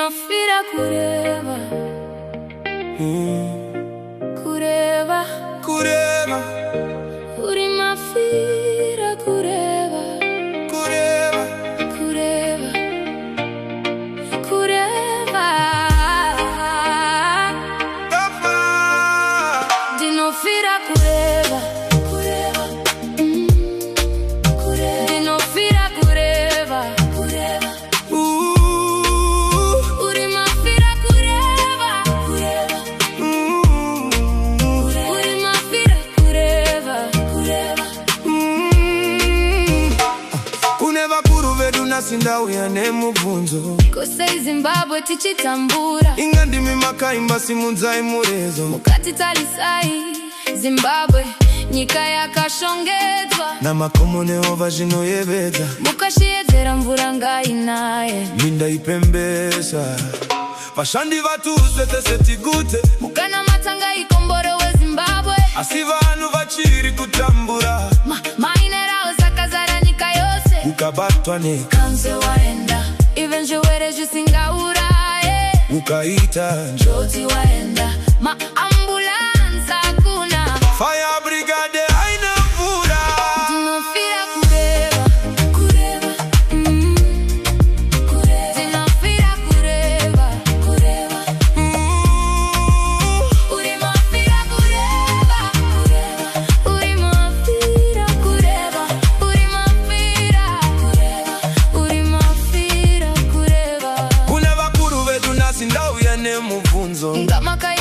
Ndinofira kureva kureva kureva uri mafira kureva kureva kureva kureva papa Ndinofira kureva kureva kureva Ndinofira kureva kureva uri mafira kureva kureva uri mafira kureva kureva kuneva kuru vedu nasindauya nemubvunzo kosei Zimbabwe tichitambura inga ndimi makaimba simunzai murezo mukati talisai Zimbabwe nyika yakashongedzwa namakomonehova zvinoyevedza mukashiedzera mvura ngainaye minda ipembesa vashandi vatuzwe tese tigute mukana matanga ikomboro weZimbabwe asi vanhu vachiri kutambura mainerawo zakazara nyika yose ukabatwa kanze waenda ive njewere zvisingauraye ukaita njoti waenda maambulansi hakuna fire brigade haina mvura Ndinofira kureva kureva kureva Ndinofira kureva kureva uri mafira kureva kureva uri mafira kureva uri mafira kureva uri mafira kureva kune vakuru vedu nasindauya nemubvunzo ngamaka